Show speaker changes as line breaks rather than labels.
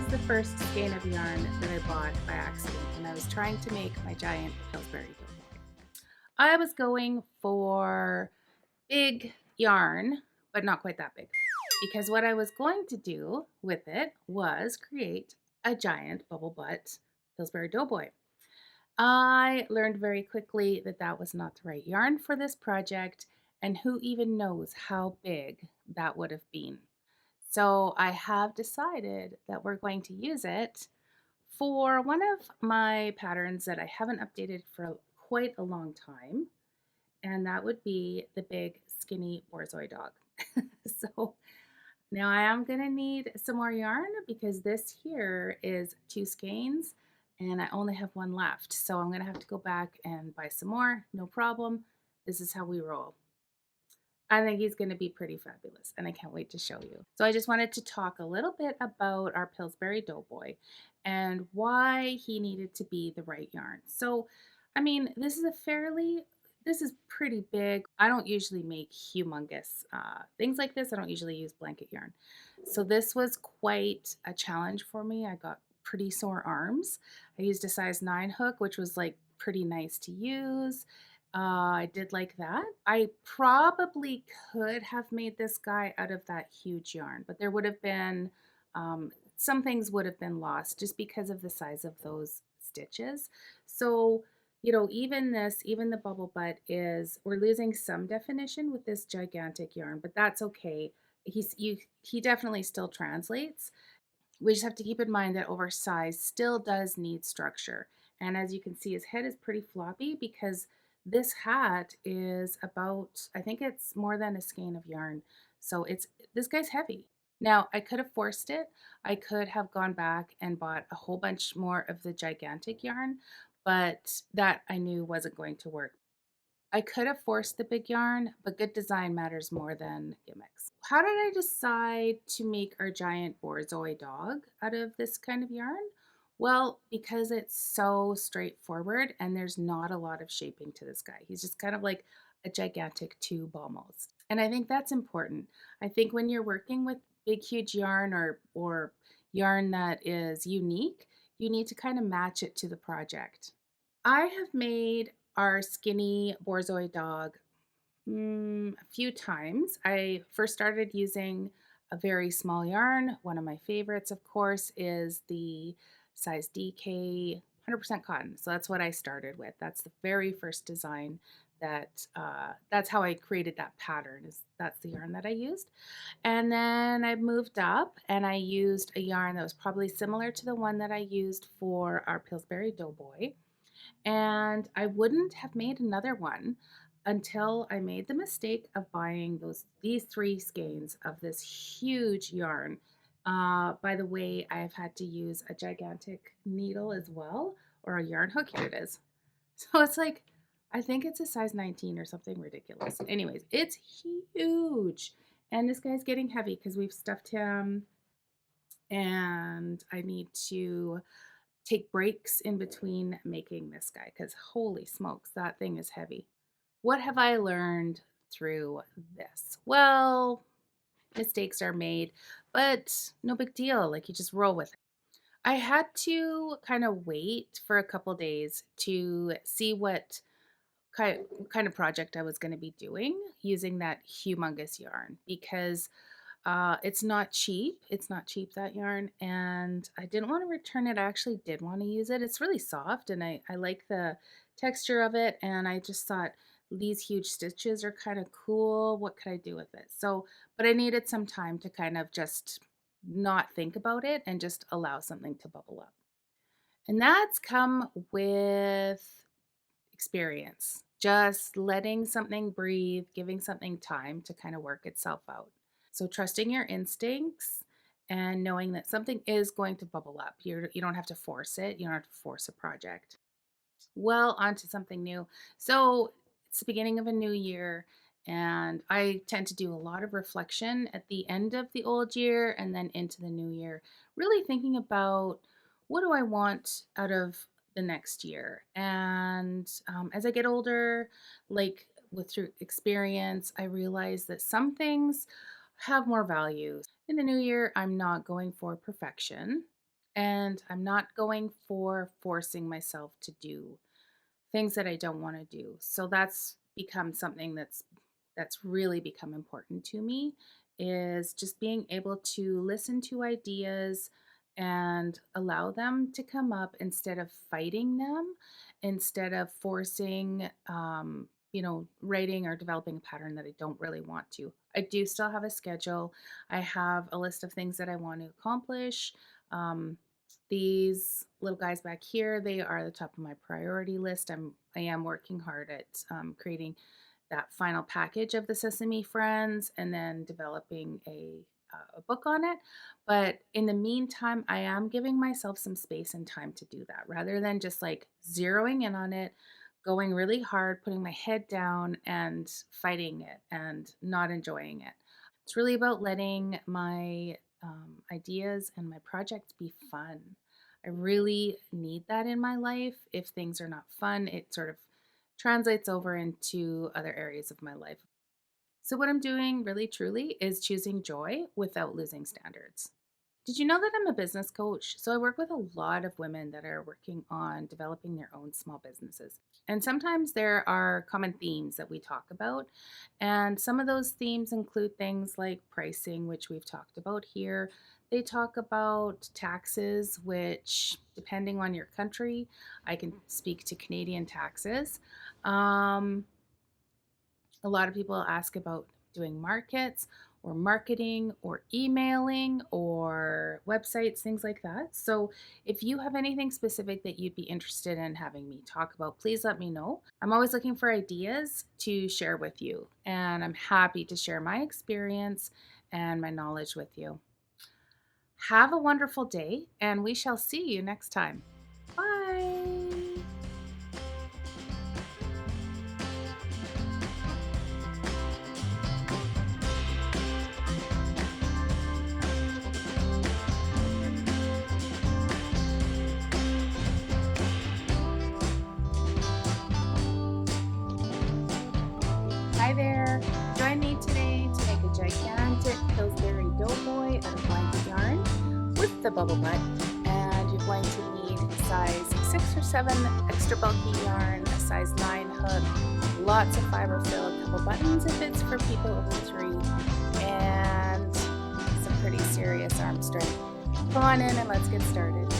the first skein of yarn that I bought by accident when I was trying to make my giant Pillsbury Doughboy. I was going for big yarn, but not quite that big, because what I was going to do with it was create a giant bubble butt Pillsbury Doughboy. I learned very quickly that that was not the right yarn for this project, and who even knows how big that would have been. So I have decided that we're going to use it for one of my patterns that I haven't updated for quite a long time, and that would be the big skinny borzoi dog. So now I am going to need some more yarn because this here is 2 skeins and I only have one left. So I'm going to have to go back and buy some more. No problem. This is how we roll. I think he's going to be pretty fabulous and I can't wait to show you. So I just wanted to talk a little bit about our Pillsbury Doughboy and why he needed to be the right yarn. So, I mean, this is pretty big. I don't usually make humongous things like this. I don't usually use blanket yarn. So this was quite a challenge for me. I got pretty sore arms. I used a size 9 hook, which was like pretty nice to use. I did like that. I probably could have made this guy out of that huge yarn, but there would have been some things would have been lost just because of the size of those stitches. So, you know, even the bubble butt we're losing some definition with this gigantic yarn, but that's okay. He definitely still translates. We just have to keep in mind that oversized still does need structure. And as you can see, his head is pretty floppy because this hat is about, I think it's more than a skein of yarn. So this guy's heavy. Now, I could have forced it. I could have gone back and bought a whole bunch more of the gigantic yarn, but that I knew wasn't going to work. I could have forced the big yarn, but good design matters more than gimmicks. How did I decide to make our giant borzoi dog out of this kind of yarn? Well, because it's so straightforward and there's not a lot of shaping to this guy. He's just kind of like a gigantic tube almost. And I think that's important. I think when you're working with big, huge yarn or yarn that is unique, you need to kind of match it to the project. I have made our skinny borzoi dog a few times. I first started using a very small yarn. One of my favorites, of course, is the size DK 100% cotton. So that's what I started with. That's the very first design that's how I created that pattern. That's the yarn that I used. And then I moved up and I used a yarn that was probably similar to the one that I used for our Pillsbury Doughboy. And I wouldn't have made another one until I made the mistake of buying these 3 skeins of this huge yarn. By the way, I have had to use a gigantic needle as well, or a yarn hook. Here it is. So it's like, I think it's a size 19 or something ridiculous. Anyways, it's huge. And this guy's getting heavy because we've stuffed him and I need to take breaks in between making this guy because holy smokes, that thing is heavy. What have I learned through this? Well, mistakes are made, but no big deal. Like you just roll with it. I had to kind of wait for a couple days to see what kind of project I was going to be doing using that humongous yarn because it's not cheap. It's not cheap, that yarn. And I didn't want to return it. I actually did want to use it. It's really soft and I like the texture of it. And I just thought these huge stitches are kind of cool. What could I do with it? So, but I needed some time to kind of just not think about it and just allow something to bubble up. And that's come with experience. Just letting something breathe, giving something time to kind of work itself out. So trusting your instincts and knowing that something is going to bubble up. You don't have to force it. You don't have to force a project. Well, on to something new. So it's the beginning of a new year, and I tend to do a lot of reflection at the end of the old year and then into the new year, really thinking about what do I want out of the next year. And as I get older, like through experience, I realize that some things have more value. In the new year, I'm not going for perfection. and I'm not going for forcing myself to do things that I don't want to do. So that's become something that's really become important to me, is just being able to listen to ideas and allow them to come up instead of fighting them, instead of forcing writing or developing a pattern that I don't really want to. I do still have a schedule. I have a list of things that I want to accomplish. Um, these little guys back here, they are the top of my priority list. I am working hard at creating that final package of the Sesame Friends and then developing a book on it. But in the meantime, I am giving myself some space and time to do that rather than just like zeroing in on it, going really hard, putting my head down and fighting it and not enjoying it. It's really about letting my ideas and my projects be fun. I really need that in my life. If things are not fun, it sort of translates over into other areas of my life. So, what I'm doing really truly is choosing joy without losing standards. Did you know that I'm a business coach? So I work with a lot of women that are working on developing their own small businesses. And sometimes there are common themes that we talk about. And some of those themes include things like pricing, which we've talked about here. They talk about taxes, which, depending on your country, I can speak to Canadian taxes. Um, a lot of people ask about doing markets or marketing or emailing or websites, things like that. So, if you have anything specific that you'd be interested in having me talk about, please let me know. I'm always looking for ideas to share with you, and I'm happy to share my experience and my knowledge with you. Have a wonderful day, and we shall see you next time. Bye. Hi there. Join me today to make a gigantic Pillsbury Doughboy out of blanket yarn with the bubble butt. And you're going to need size 6 or 7 extra bulky yarn, a size 9 hook, lots of fiber fill, a couple buttons if it's for people over 3, and some pretty serious arm strength. Come on in and let's get started.